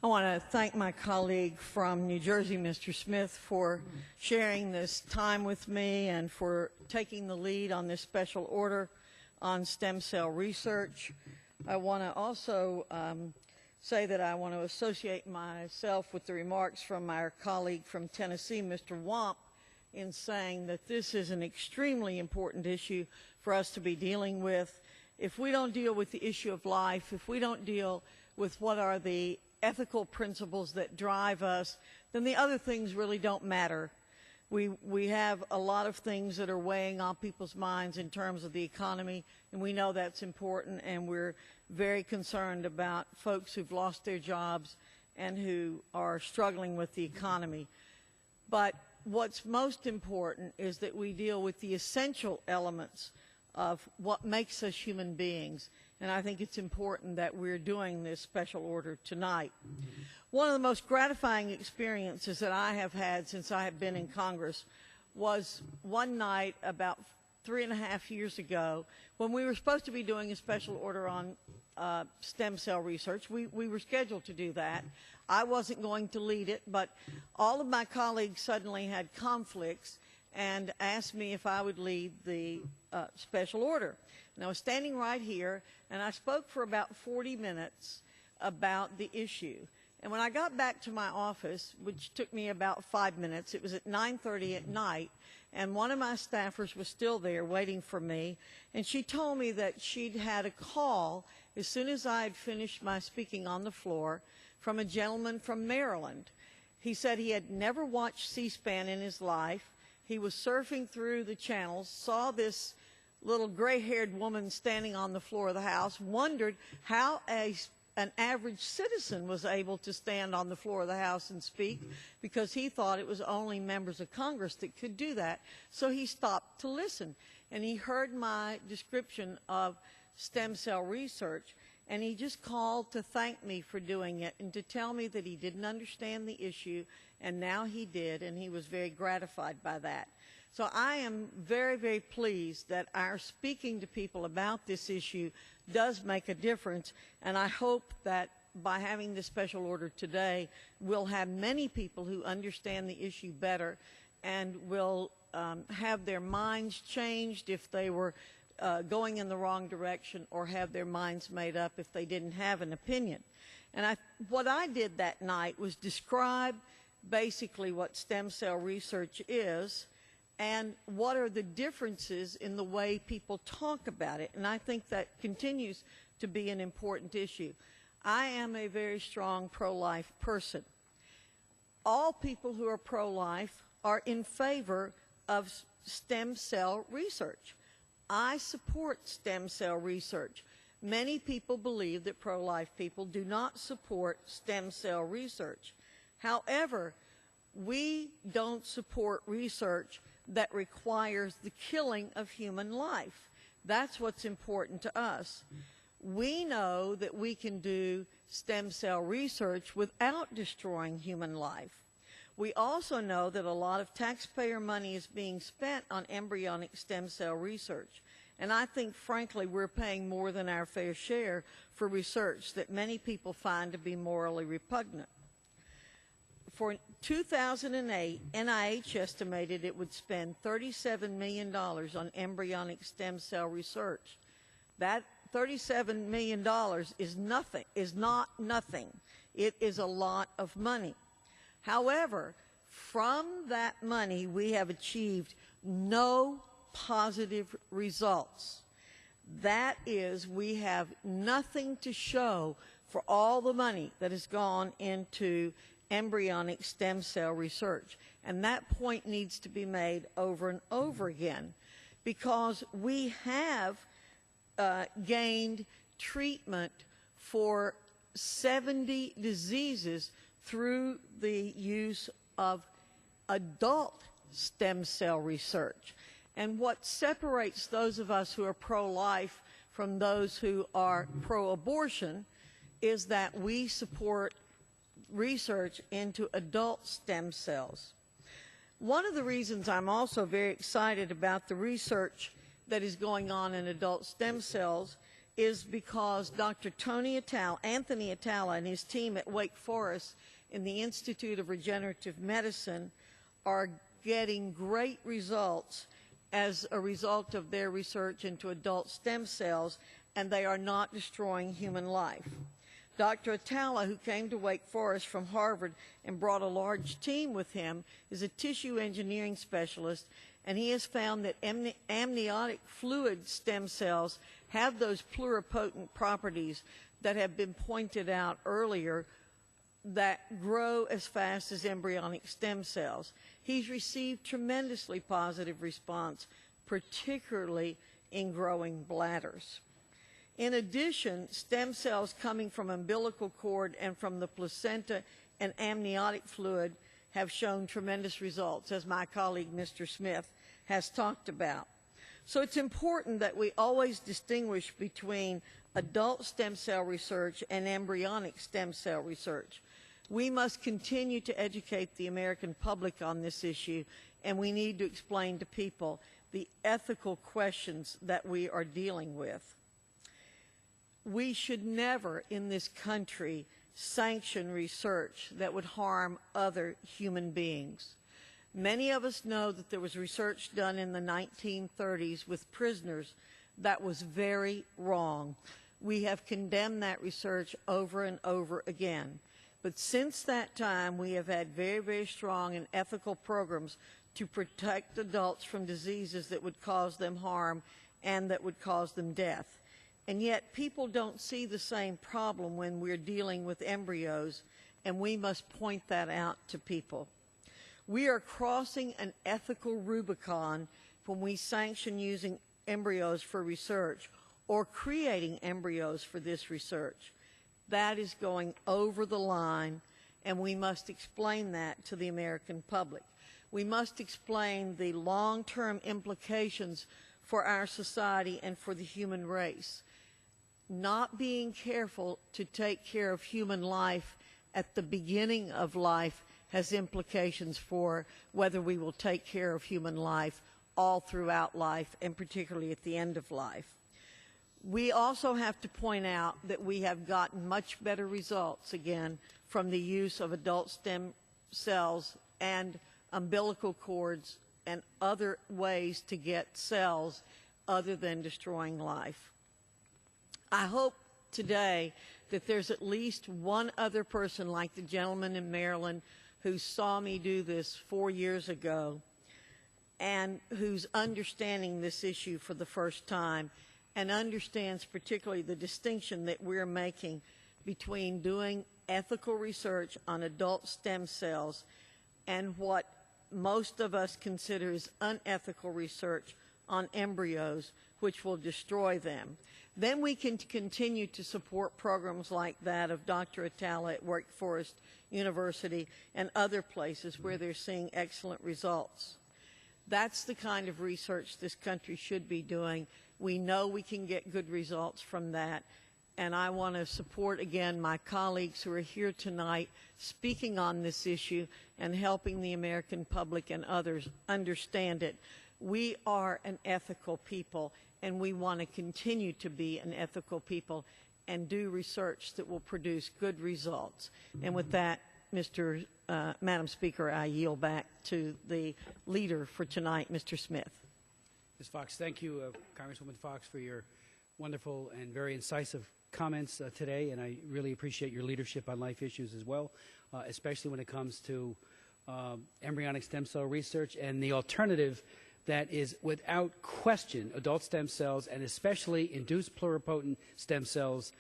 I want to thank my colleague from New Jersey, Mr. Smith, for sharing this time with me and for taking the lead on this special order on stem cell research. I want to also say that I want to associate myself with the remarks from our colleague from Tennessee, Mr. Wamp, in saying that this is an extremely important issue for us to be dealing with. If we don't deal with the issue of life, if we don't deal with what are the ethical principles that drive us, then the other things really don't matter. We have a lot of things that are weighing on people's minds in terms of the economy, and we know that's important, and we're very concerned about folks who've lost their jobs and who are struggling with the economy. But what's most important is that we deal with the essential elements of what makes us human beings. And I think it's important that we're doing this special order tonight. One of the most gratifying experiences that I have had since I have been in Congress was one night about 3.5 years ago when we were supposed to be doing a special order on stem cell research. We were scheduled to do that. I wasn't going to lead it, but all of my colleagues suddenly had conflicts and asked me if I would lead the special order. And I was standing right here, and I spoke for about 40 minutes about the issue. And when I got back to my office, which took me about 5 minutes, it was at 9:30 at night, and one of my staffers was still there waiting for me, and she told me that she'd had a call as soon as I had finished my speaking on the floor from a gentleman from Maryland. He said he had never watched C-SPAN in his life. He was surfing through the channels, saw this little gray-haired woman standing on the floor of the House, wondered how an average citizen was able to stand on the floor of the House and speak, because he thought it was only members of Congress that could do that. So he stopped to listen, and he heard my description of stem cell research, and he just called to thank me for doing it and to tell me that he didn't understand the issue, and now he did, and he was very gratified by that. So I am very, very pleased that our speaking to people about this issue does make a difference, and I hope that by having this special order today, we'll have many people who understand the issue better and will have their minds changed if they were going in the wrong direction, or have their minds made up if they didn't have an opinion. And what I did that night was describe basically what stem cell research is and what are the differences in the way people talk about it. And I think that continues to be an important issue. I am a very strong pro-life person. All people who are pro-life are in favor of stem cell research. I support stem cell research. Many people believe that pro-life people do not support stem cell research. However, we don't support research that requires the killing of human life. That's what's important to us. We know that we can do stem cell research without destroying human life. We also know that a lot of taxpayer money is being spent on embryonic stem cell research. And I think, frankly, we're paying more than our fair share for research that many people find to be morally repugnant. For 2008, NIH estimated it would spend $37 million on embryonic stem cell research. That $37 million is not nothing. It is a lot of money. However, from that money, we have achieved no positive results. That is, we have nothing to show for all the money that has gone into embryonic stem cell research. And that point needs to be made over and over again, because we have gained treatment for 70 diseases through the use of adult stem cell research. And what separates those of us who are pro-life from those who are pro-abortion is that we support research into adult stem cells. One of the reasons I'm also very excited about the research that is going on in adult stem cells is because Dr. Anthony Atala and his team at Wake Forest in the Institute of Regenerative Medicine are getting great results as a result of their research into adult stem cells, and they are not destroying human life. Dr. Atala, who came to Wake Forest from Harvard and brought a large team with him, is a tissue engineering specialist, and he has found that amniotic fluid stem cells have those pluripotent properties that have been pointed out earlier that grow as fast as embryonic stem cells. He's received tremendously positive response, particularly in growing bladders. In addition, stem cells coming from umbilical cord and from the placenta and amniotic fluid have shown tremendous results, as my colleague Mr. Smith has talked about. So it's important that we always distinguish between adult stem cell research and embryonic stem cell research. We must continue to educate the American public on this issue, and we need to explain to people the ethical questions that we are dealing with. We should never in this country sanction research that would harm other human beings. Many of us know that there was research done in the 1930s with prisoners that was very wrong. We have condemned that research over and over again. But since that time, we have had very, very strong and ethical programs to protect adults from diseases that would cause them harm and that would cause them death. And yet people don't see the same problem when we're dealing with embryos, and we must point that out to people. We are crossing an ethical Rubicon when we sanction using embryos for research or creating embryos for this research. That is going over the line, and we must explain that to the American public. We must explain the long-term implications for our society and for the human race. Not being careful to take care of human life at the beginning of life has implications for whether we will take care of human life all throughout life, and particularly at the end of life. We also have to point out that we have gotten much better results, again, from the use of adult stem cells and umbilical cords and other ways to get cells other than destroying life. I hope today that there's at least one other person like the gentleman in Maryland who saw me do this 4 years ago and who's understanding this issue for the first time and understands particularly the distinction that we're making between doing ethical research on adult stem cells and what most of us consider as unethical research on embryos, which will destroy them. Then we can continue to support programs like that of Dr. Atala at Wake Forest University and other places where they're seeing excellent results. That's the kind of research this country should be doing. We know we can get good results from that. And I want to support, again, my colleagues who are here tonight speaking on this issue and helping the American public and others understand it. We are an ethical people, and we want to continue to be an ethical people and do research that will produce good results. And with that, Madam Speaker, I yield back to the leader for tonight, Mr. Smith. Ms. Foxx, thank you, Congresswoman Foxx, for your wonderful and very incisive comments today, and I really appreciate your leadership on life issues as well, especially when it comes to embryonic stem cell research and the alternative that is, without question, adult stem cells and especially induced pluripotent stem cells